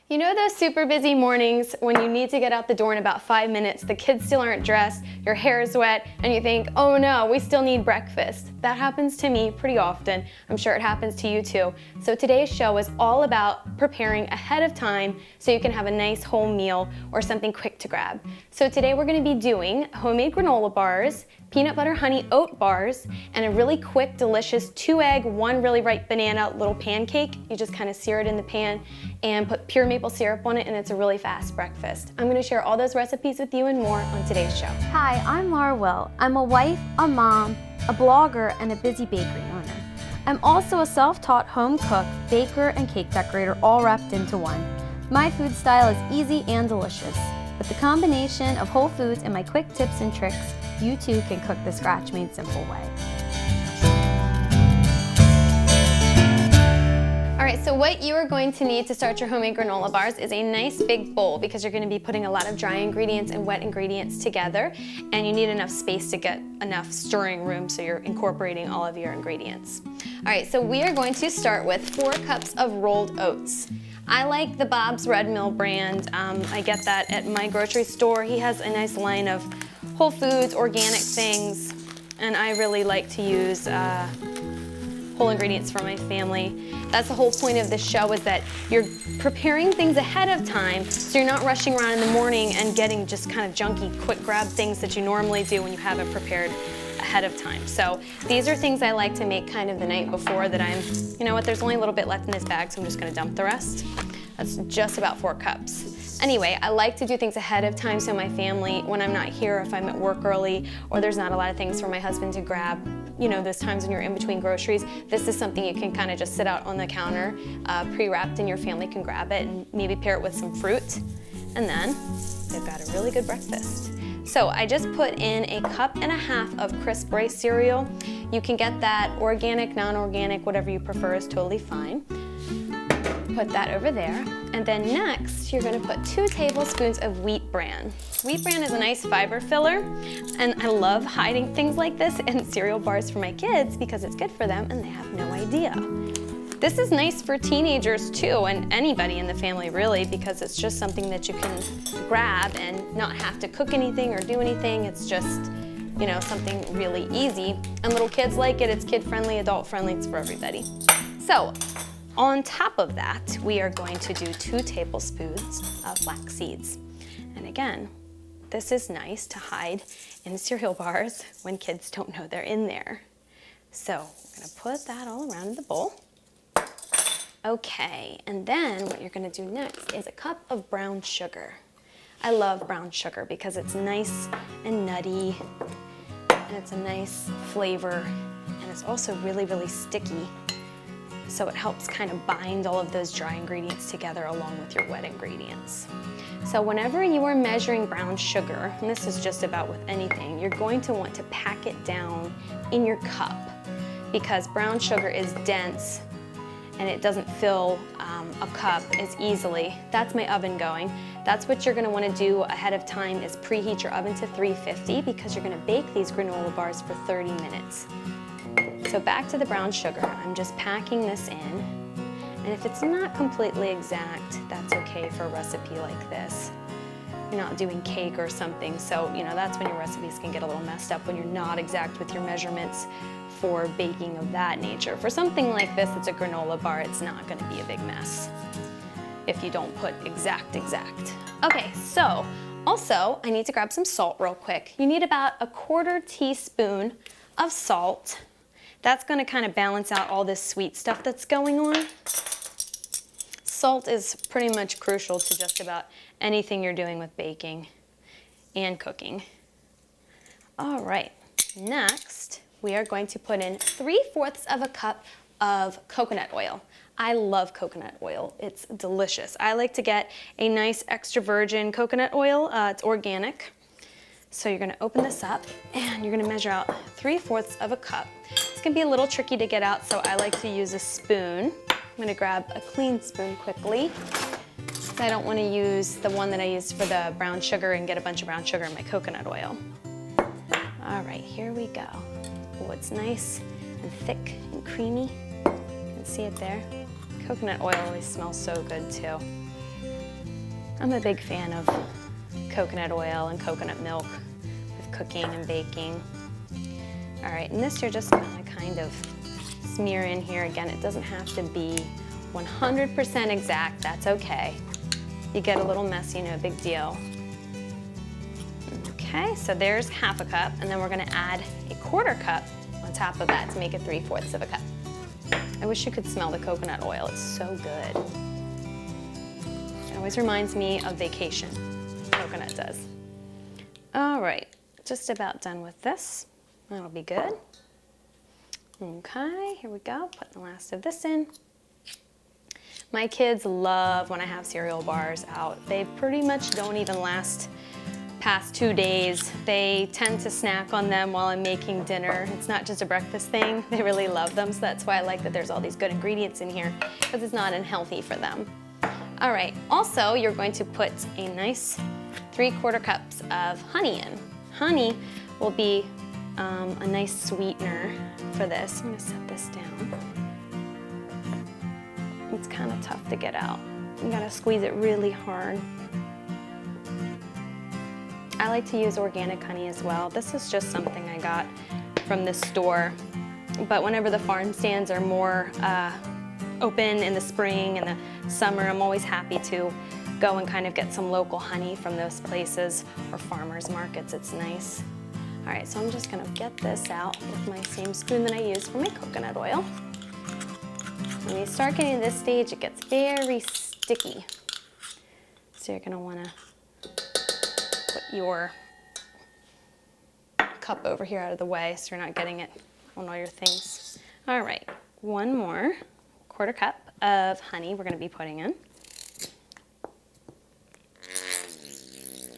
You know those super busy mornings when you need to get out the door in about 5 minutes, the kids still aren't dressed, your hair is wet, and you think, oh no, we still need breakfast. That happens to me pretty often. I'm sure it happens to you too. So today's show is all about preparing ahead of time so you can have a nice whole meal or something quick to grab. So today we're gonna be doing homemade granola bars, peanut butter honey oat bars, and a really quick, delicious 2-egg, 1 really ripe banana little pancake. You just kind of sear it in the pan and put pure maple syrup on it, and it's a really fast breakfast. I'm gonna share all those recipes with you and more on today's show. Hi, I'm Laura Will. I'm a wife, a mom, a blogger, and a busy bakery owner. I'm also a self-taught home cook, baker, and cake decorator all wrapped into one. My food style is easy and delicious. With the combination of whole foods and my quick tips and tricks, you too can cook the Scratch Made Simple way. All right, so what you are going to need to start your homemade granola bars is a nice big bowl because you're gonna be putting a lot of dry ingredients and wet ingredients together, and you need enough space to get enough stirring room so you're incorporating all of your ingredients. All right, so we are going to start with 4 cups of rolled oats. I like the Bob's Red Mill brand. I get that at my grocery store. He has a nice line of whole foods, organic things, and I really like to use whole ingredients for my family. That's the whole point of this show, is that you're preparing things ahead of time so you're not rushing around in the morning and getting just kind of junky, quick grab things that you normally do when you have it prepared ahead of time. So these are things I like to make kind of the night before that you know what, there's only a little bit left in this bag, so I'm just gonna dump the rest. That's just about 4 cups. Anyway, I like to do things ahead of time so my family, when I'm not here, if I'm at work early or there's not a lot of things for my husband to grab, you know, those times when you're in between groceries, this is something you can kind of just sit out on the counter, pre-wrapped, and your family can grab it and maybe pair it with some fruit. And then they've got a really good breakfast. So I just put in 1.5 cups of crisp rice cereal. You can get that organic, non-organic, whatever you prefer is totally fine. Put that over there. And then next, you're gonna put 2 tablespoons of wheat bran. Wheat bran is a nice fiber filler, and I love hiding things like this in cereal bars for my kids because it's good for them and they have no idea. This is nice for teenagers too, and anybody in the family really, because it's just something that you can grab and not have to cook anything or do anything. It's just, you know, something really easy. And little kids like it. It's kid-friendly, adult-friendly, it's for everybody. So, on top of that, we are going to do 2 tablespoons of flax seeds. And again, this is nice to hide in cereal bars when kids don't know they're in there. So we're gonna put that all around in the bowl. Okay, and then what you're gonna do next is 1 cup of brown sugar. I love brown sugar because it's nice and nutty, and it's a nice flavor, and it's also really, really sticky. So it helps kind of bind all of those dry ingredients together along with your wet ingredients. So whenever you are measuring brown sugar, and this is just about with anything, you're going to want to pack it down in your cup because brown sugar is dense and it doesn't fill a cup as easily. That's my oven going. That's what you're gonna wanna do ahead of time, is preheat your oven to 350 because you're gonna bake these granola bars for 30 minutes. So back to the brown sugar, I'm just packing this in. And if it's not completely exact, that's okay for a recipe like this. You're not doing cake or something, so you know that's when your recipes can get a little messed up, when you're not exact with your measurements for baking of that nature. For something like this, it's a granola bar, it's not gonna be a big mess if you don't put exact. Okay, so also I need to grab some salt real quick. You need about 1/4 teaspoon of salt. That's gonna kind of balance out all this sweet stuff that's going on. Salt is pretty much crucial to just about anything you're doing with baking and cooking. All right, next we are going to put in 3/4 cup of coconut oil. I love coconut oil, it's delicious. I like to get a nice extra virgin coconut oil, it's organic. So you're gonna open this up and you're gonna measure out 3/4 cup. It's gonna be a little tricky to get out, so I like to use a spoon. I'm gonna grab a clean spoon quickly. I don't wanna use the one that I used for the brown sugar and get a bunch of brown sugar in my coconut oil. All right, here we go. Oh, it's nice and thick and creamy. You can see it there. Coconut oil always smells so good too. I'm a big fan of coconut oil and coconut milk with cooking and baking. All right, and this you're just gonna kind of smear in here. Again, it doesn't have to be 100% exact, that's okay. You get a little messy, no big deal. Okay, so there's half a cup, and then we're gonna add a 1/4 cup on top of that to make it 3/4 of a cup. I wish you could smell the coconut oil, it's so good. It always reminds me of vacation, coconut does. All right, just about done with this. That'll be good. Okay, here we go, put the last of this in. My kids love when I have cereal bars out. They pretty much don't even last past 2 days. They tend to snack on them while I'm making dinner. It's not just a breakfast thing, they really love them, so that's why I like that there's all these good ingredients in here, because it's not unhealthy for them. All right, also you're going to put a nice 3/4 cups of honey in. Honey will be a nice sweetener for this. I'm gonna set this down. It's kind of tough to get out. You gotta squeeze it really hard. I like to use organic honey as well. This is just something I got from the store, but whenever the farm stands are more open in the spring and the summer, I'm always happy to go and kind of get some local honey from those places or farmers markets. It's nice. All right, so I'm just gonna get this out with my same spoon that I use for my coconut oil. When you start getting to this stage, it gets very sticky. So you're gonna wanna put your cup over here out of the way so you're not getting it on all your things. All right, one more 1/4 cup of honey we're gonna be putting in.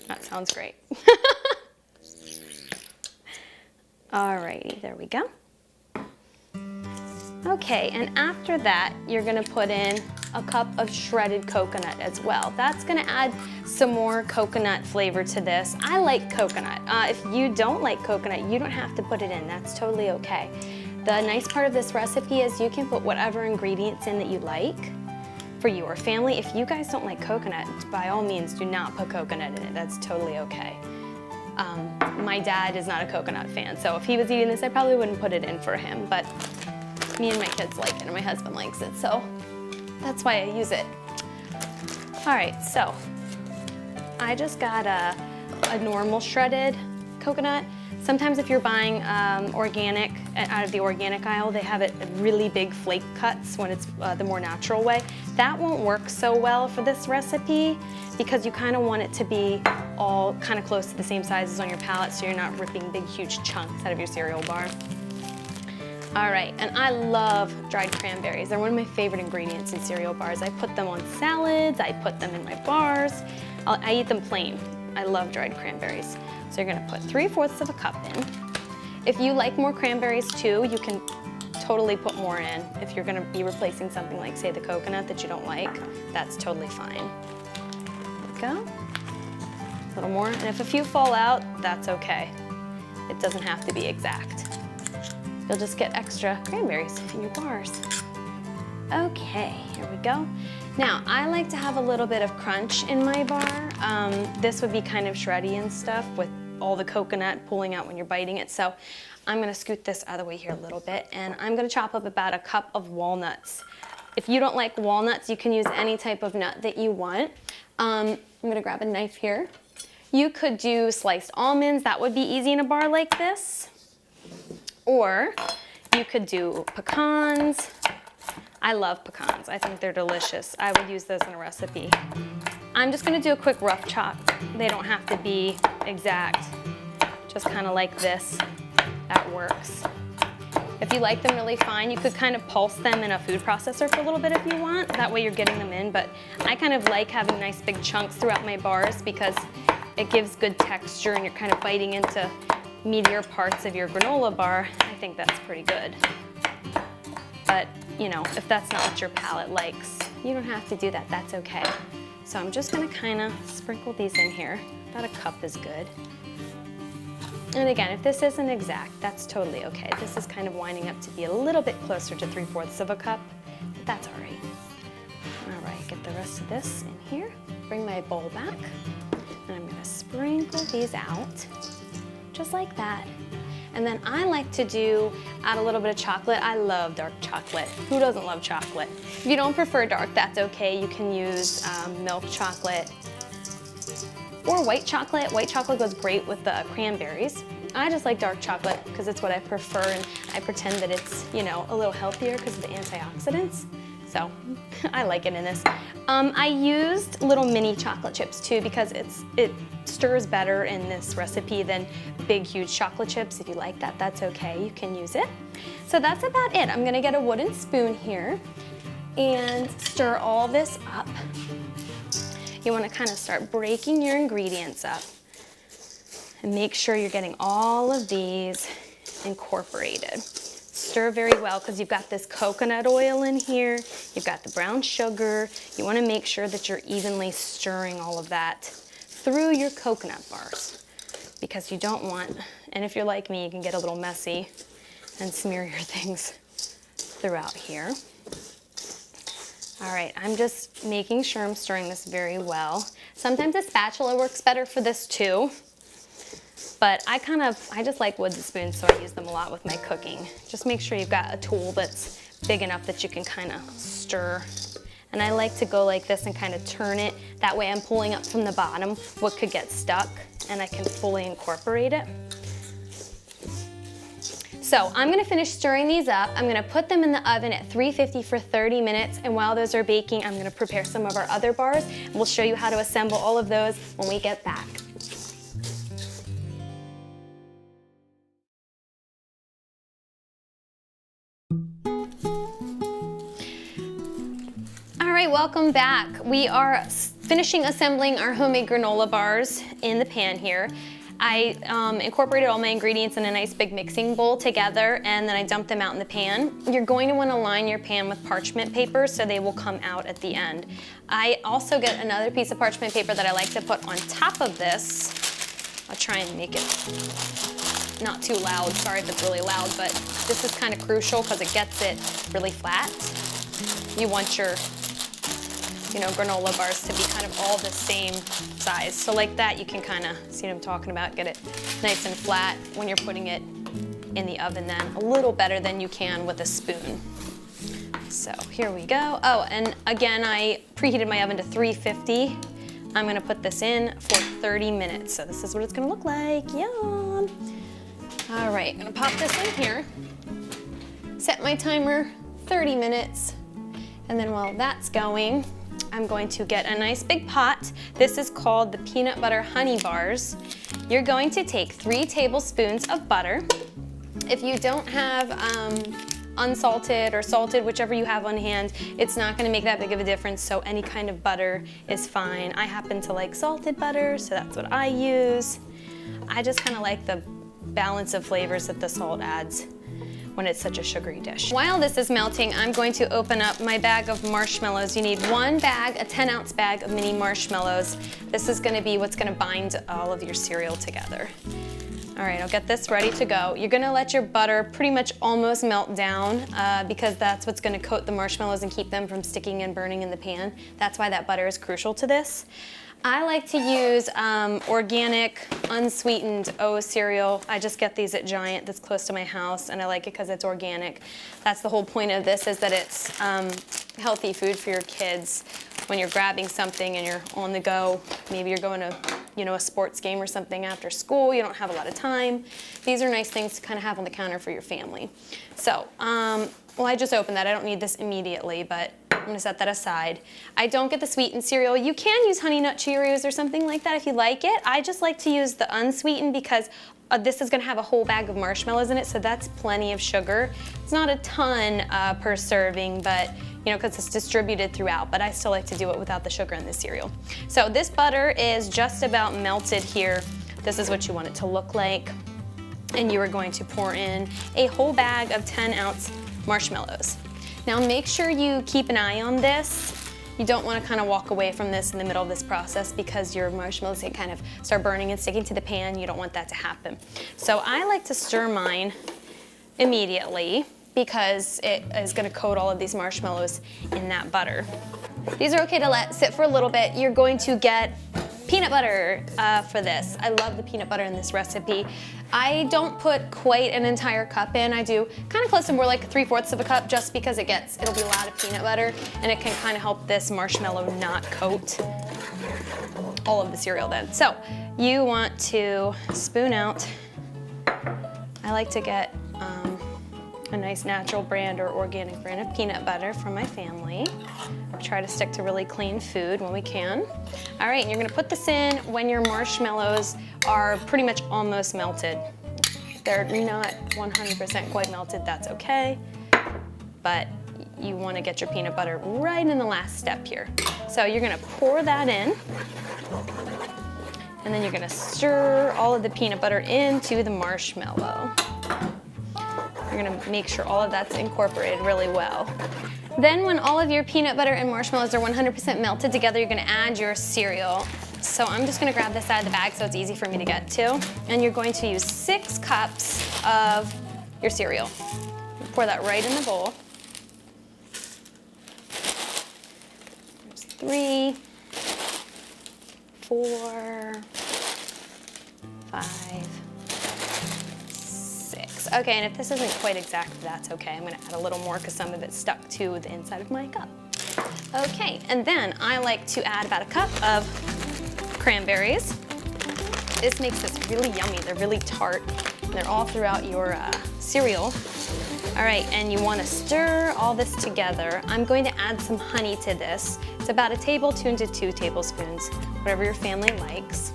That sounds great. Alrighty, there we go. Okay, and after that, you're gonna put in a cup of shredded coconut as well. That's gonna add some more coconut flavor to this. I like coconut. If you don't like coconut, you don't have to put it in. That's totally okay. The nice part of this recipe is you can put whatever ingredients in that you like for your family. If you guys don't like coconut, by all means, do not put coconut in it. That's totally okay. My dad is not a coconut fan, so if he was eating this, I probably wouldn't put it in for him, but me and my kids like it, and my husband likes it, so that's why I use it. All right, so I just got a normal shredded coconut. Sometimes if you're buying organic, out of the organic aisle, they have it really big flake cuts when it's the more natural way. That won't work so well for this recipe because you kind of want it to be all kind of close to the same sizes on your palette so you're not ripping big, huge chunks out of your cereal bar. All right, and I love dried cranberries. They're one of my favorite ingredients in cereal bars. I put them on salads, I put them in my bars. I eat them plain. I love dried cranberries. So you're gonna put 3/4 of a cup in. If you like more cranberries too, you can totally put more in. If you're gonna be replacing something like, say, the coconut that you don't like, that's totally fine. There we go. A little more, and if a few fall out, that's okay. It doesn't have to be exact. You'll just get extra cranberries in your bars. Okay, here we go. Now, I like to have a little bit of crunch in my bar. This would be kind of shreddy and stuff with all the coconut pulling out when you're biting it. So I'm gonna scoot this out of the way here a little bit, and I'm gonna chop up about a cup of walnuts. If you don't like walnuts, you can use any type of nut that you want. I'm gonna grab a knife here. You could do sliced almonds. That would be easy in a bar like this. Or you could do pecans. I love pecans. I think they're delicious. I would use those in a recipe. I'm just gonna do a quick rough chop. They don't have to be exact. Just kind of like this. That works. If you like them really fine, you could kind of pulse them in a food processor for a little bit if you want. That way you're getting them in, but I kind of like having nice big chunks throughout my bars because it gives good texture and you're kind of biting into meatier parts of your granola bar. I think that's pretty good. But, you know, if that's not what your palate likes, you don't have to do that, that's okay. So I'm just gonna kind of sprinkle these in here. About a cup is good. And again, if this isn't exact, that's totally okay. This is kind of winding up to be a little bit closer to 3/4 of a cup, but that's all right. All right, get the rest of this in here. bring my bowl back, and I'm gonna sprinkle these out, just like that. And then I like to add a little bit of chocolate. I love dark chocolate. Who doesn't love chocolate? If you don't prefer dark, that's okay. You can use milk chocolate or white chocolate. White chocolate goes great with the cranberries. I just like dark chocolate because it's what I prefer, and I pretend that it's, you know, a little healthier because of the antioxidants. So I like it in this. I used little mini chocolate chips too because it stirs better in this recipe than big, huge chocolate chips. If you like that, that's okay. You can use it. So that's about it. I'm gonna get a wooden spoon here and stir all this up. You wanna kind of start breaking your ingredients up and make sure you're getting all of these incorporated. Stir very well because you've got this coconut oil in here, you've got the brown sugar. You want to make sure that you're evenly stirring all of that through your coconut bars because you don't want, and if you're like me, you can get a little messy and smear your things throughout here. All right, I'm just making sure I'm stirring this very well. Sometimes a spatula works better for this too. But I just like wooden spoons, so I use them a lot with my cooking. Just make sure you've got a tool that's big enough that you can kind of stir. And I like to go like this and kind of turn it. That way I'm pulling up from the bottom what could get stuck, and I can fully incorporate it. So I'm gonna finish stirring these up. I'm gonna put them in the oven at 350 for 30 minutes, and while those are baking, I'm gonna prepare some of our other bars, and we'll show you how to assemble all of those when we get back. All right, welcome back. We are finishing assembling our homemade granola bars in the pan here. I incorporated all my ingredients in a nice big mixing bowl together, and then I dumped them out in the pan. You're going to want to line your pan with parchment paper so they will come out at the end. I also get another piece of parchment paper that I like to put on top of this. I'll try and make it not too loud. Sorry if it's really loud, but this is kind of crucial because it gets it really flat. You want your granola bars to be kind of all the same size. So like that, you can kind of see what I'm talking about, get it nice and flat when you're putting it in the oven then, a little better than you can with a spoon. So here we go. Oh, and again, I preheated my oven to 350. I'm gonna put this in for 30 minutes. So this is what it's gonna look like, yum. All right, I'm gonna pop this in here, set my timer 30 minutes, and then while that's going, I'm going to get a nice big pot. This is called the peanut butter honey bars. You're going to take 3 tablespoons of butter. If you don't have unsalted or salted, whichever you have on hand, it's not gonna make that big of a difference, so any kind of butter is fine. I happen to like salted butter, so that's what I use. I just kind of like the balance of flavors that the salt adds when it's such a sugary dish. While this is melting, I'm going to open up my bag of marshmallows. You need one bag, a 10-ounce bag of mini marshmallows. This is gonna be what's gonna bind all of your cereal together. All right, I'll get this ready to go. You're gonna let your butter pretty much almost melt down because that's what's gonna coat the marshmallows and keep them from sticking and burning in the pan. That's why that butter is crucial to this. I like to use organic, unsweetened O cereal. I just get these at Giant that's close to my house, and I like it because it's organic. That's the whole point of this, is that it's healthy food for your kids. When you're grabbing something and you're on the go, maybe you're going to a sports game or something after school, you don't have a lot of time. These are nice things to kind of have on the counter for your family. So, well, I just opened that. I don't need this immediately, but I'm gonna set that aside. I don't get the sweetened cereal. You can use Honey Nut Cheerios or something like that if you like it. I just like to use the unsweetened because this is gonna have a whole bag of marshmallows in it, so that's plenty of sugar. It's not a ton per serving, but because it's distributed throughout, but I still like to do it without the sugar in the cereal. So this butter is just about melted here. This is what you want it to look like. And you are going to pour in a whole bag of 10-ounce marshmallows. Now make sure you keep an eye on this. You don't want to kind of walk away from this in the middle of this process because your marshmallows can kind of start burning and sticking to the pan. You don't want that to happen. So I like to stir mine immediately because it is going to coat all of these marshmallows in that butter. These are okay to let sit for a little bit. You're going to get peanut butter for this. I love the peanut butter in this recipe. I don't put quite an entire cup in. I do kind of close to more like 3/4 of a cup just because it'll be a lot of peanut butter and it can kind of help this marshmallow not coat all of the cereal then. So you want to spoon out. I like to get a nice natural brand or organic brand of peanut butter from my family. Try to stick to really clean food when we can. All right, and you're gonna put this in when your marshmallows are pretty much almost melted. They're not 100% quite melted, that's okay. But you wanna get your peanut butter right in the last step here. So you're gonna pour that in, and then you're gonna stir all of the peanut butter into the marshmallow. You're gonna make sure all of that's incorporated really well. Then when all of your peanut butter and marshmallows are 100% melted together, you're gonna add your cereal. So I'm just gonna grab this out of the bag so it's easy for me to get to. And you're going to use 6 cups of your cereal. Pour that right in the bowl. There's 3, 4, 5, 6. Okay, and if this isn't quite exact, that's okay. I'm gonna add a little more because some of it's stuck to the inside of my cup. Okay, and then I like to add about a cup of cranberries. This makes this really yummy. They're really tart, and they're all throughout your cereal. All right, and you wanna stir all this together. I'm going to add some honey to this. It's about 1 tablespoon to 2 tablespoons, whatever your family likes.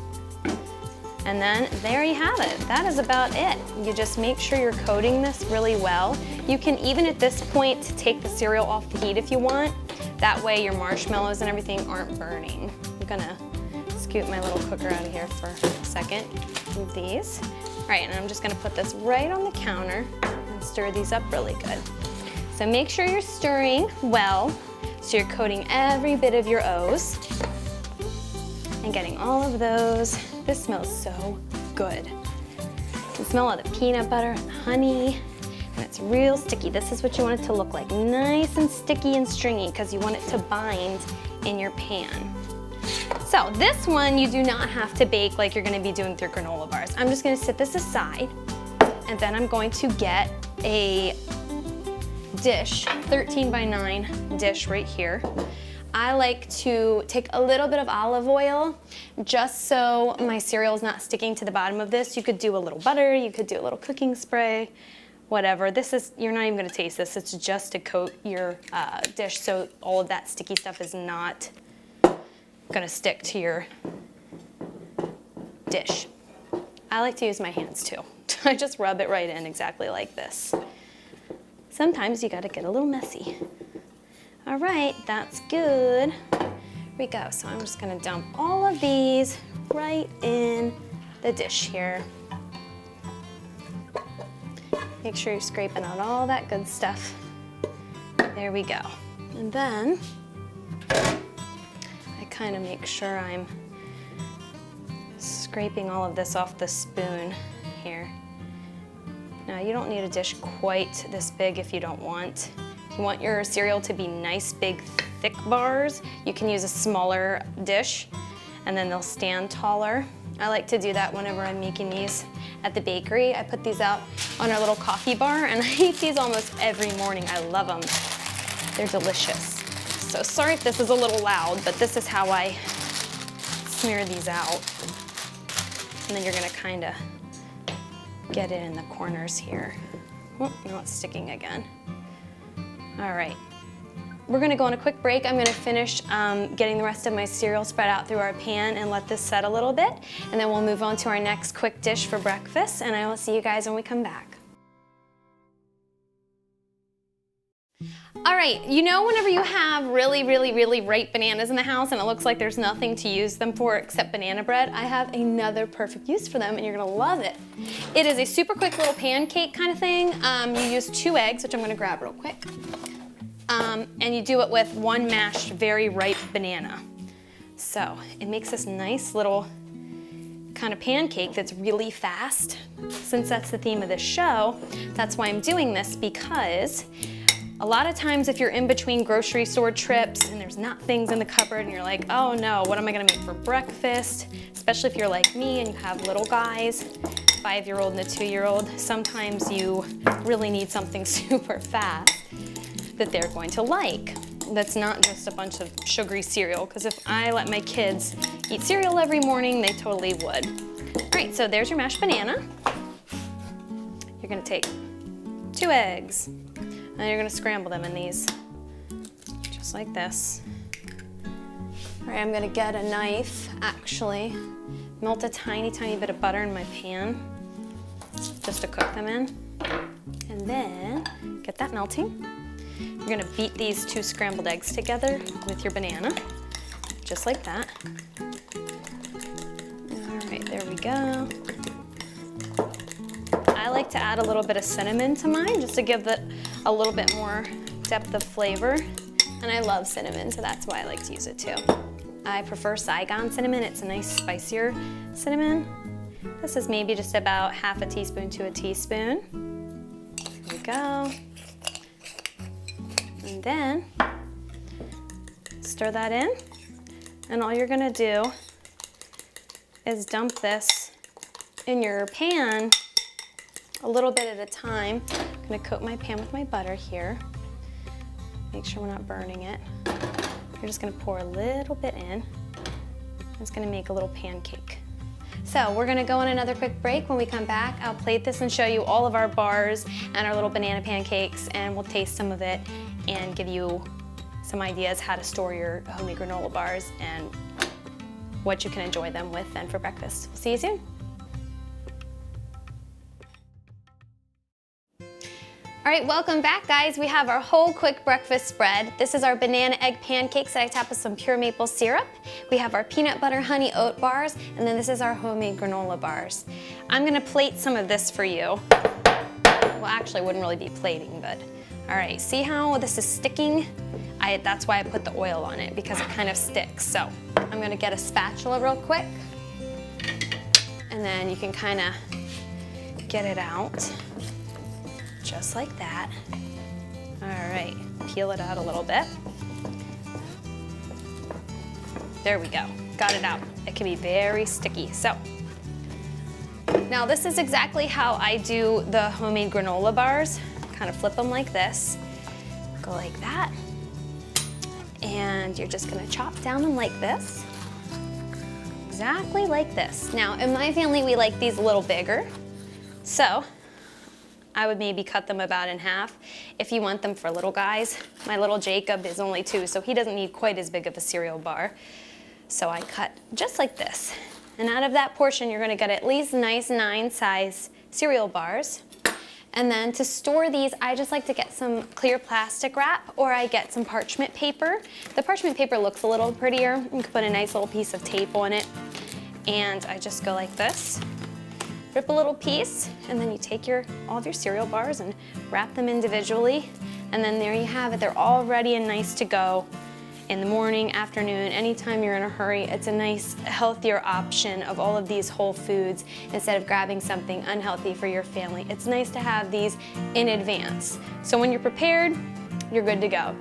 And then there you have it. That is about it. You just make sure you're coating this really well. You can even at this point take the cereal off the heat if you want. That way your marshmallows and everything aren't burning. I'm gonna scoot my little cooker out of here for a second. Move these. All right, and I'm just gonna put this right on the counter and stir these up really good. So make sure you're stirring well so you're coating every bit of your O's and getting all of those. This smells so good. You can smell all the peanut butter and honey, and it's real sticky. This is what you want it to look like, nice and sticky and stringy because you want it to bind in your pan. So this one you do not have to bake like you're gonna be doing with your granola bars. I'm just gonna set this aside, and then I'm going to get a dish, 13 by 9 dish right here. I like to take a little bit of olive oil just so my cereal is not sticking to the bottom of this. You could do a little butter, you could do a little cooking spray, whatever. This is, you're not even gonna taste this. It's just to coat your dish so all of that sticky stuff is not gonna stick to your dish. I like to use my hands too. I just rub it right in exactly like this. Sometimes you gotta get a little messy. All right, that's good. Here we go. So I'm just gonna dump all of these right in the dish here. Make sure you're scraping out all that good stuff. There we go. And then I kind of make sure I'm scraping all of this off the spoon here. Now you don't need a dish quite this big if you don't want. If you want your cereal to be nice, big, thick bars, you can use a smaller dish and then they'll stand taller. I like to do that whenever I'm making these at the bakery. I put these out on our little coffee bar and I eat these almost every morning. I love them. They're delicious. So sorry if this is a little loud, but this is how I smear these out. And then you're gonna kinda get it in the corners here. Oh, now it's sticking again. All right, we're gonna go on a quick break. I'm gonna finish getting the rest of my cereal spread out through our pan and let this set a little bit, and then we'll move on to our next quick dish for breakfast, and I will see you guys when we come back. All right, you know whenever you have really, really, really ripe bananas in the house and it looks like there's nothing to use them for except banana bread, I have another perfect use for them and you're gonna love it. It is a super quick little pancake kind of thing. You use 2 eggs, which I'm gonna grab real quick. And you do it with 1 mashed, very ripe banana. So it makes this nice little kind of pancake that's really fast. Since that's the theme of this show, that's why I'm doing this, because A lot of times if you're in between grocery store trips and there's not things in the cupboard and you're like, oh no, what am I gonna make for breakfast? Especially if you're like me and you have little guys, 5-year-old and a 2-year-old, sometimes you really need something super fast that they're going to like. That's not just a bunch of sugary cereal, because if I let my kids eat cereal every morning, they totally would. All right, so there's your mashed banana. You're gonna take 2 eggs, and you're gonna scramble them in these, just like this. All right, I'm gonna get a knife, actually, melt a tiny, tiny bit of butter in my pan, just to cook them in. And then, get that melting. You're gonna beat these 2 scrambled eggs together with your banana, just like that. All right, there we go. I like to add a little bit of cinnamon to mine, just to give it a little bit more depth of flavor. And I love cinnamon, so that's why I like to use it too. I prefer Saigon cinnamon. It's a nice spicier cinnamon. This is maybe just about half a teaspoon to a teaspoon. There we go. And then stir that in. And all you're gonna do is dump this in your pan a little bit at a time. I'm gonna coat my pan with my butter here. Make sure we're not burning it. You're just gonna pour a little bit in. It's gonna make a little pancake. So we're gonna go on another quick break. When we come back, I'll plate this and show you all of our bars and our little banana pancakes, and we'll taste some of it and give you some ideas how to store your homemade granola bars and what you can enjoy them with then for breakfast. We'll see you soon. All right, welcome back, guys. We have our whole quick breakfast spread. This is our banana egg pancakes that I top with some pure maple syrup. We have our peanut butter honey oat bars, and then this is our homemade granola bars. I'm gonna plate some of this for you. Well, actually, I wouldn't really be plating, but all right, see how this is sticking? That's why I put the oil on it, because it kind of sticks. So I'm gonna get a spatula real quick, and then you can kind of get it out. Just like that. All right, peel it out a little bit. There we go, got it out. It can be very sticky. So, now this is exactly how I do the homemade granola bars. Kind of flip them like this, go like that. And you're just gonna chop down them like this. Exactly like this. Now, in my family, we like these a little bigger. So, I would maybe cut them about in half. If you want them for little guys, my little Jacob is only 2, so he doesn't need quite as big of a cereal bar. So I cut just like this. And out of that portion, you're gonna get at least nice 9-size cereal bars. And then to store these, I just like to get some clear plastic wrap, or I get some parchment paper. The parchment paper looks a little prettier. You can put a nice little piece of tape on it. And I just go like this. Rip a little piece, and then you take all of your cereal bars and wrap them individually, and then there you have it. They're all ready and nice to go in the morning, afternoon, anytime you're in a hurry. It's a nice, healthier option of all of these whole foods instead of grabbing something unhealthy for your family. It's nice to have these in advance. So when you're prepared, you're good to go.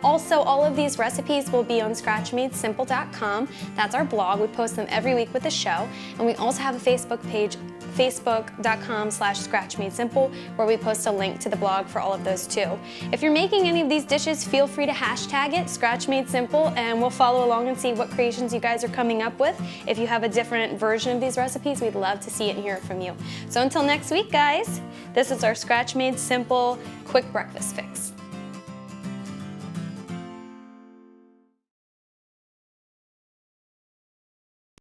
Also, all of these recipes will be on scratchmadesimple.com. That's our blog. We post them every week with the show. And we also have a Facebook page, facebook.com/scratchmadesimple, where we post a link to the blog for all of those too. If you're making any of these dishes, feel free to hashtag it, scratchmadesimple, and we'll follow along and see what creations you guys are coming up with. If you have a different version of these recipes, we'd love to see it and hear it from you. So until next week, guys, this is our Scratch Made Simple quick breakfast fix.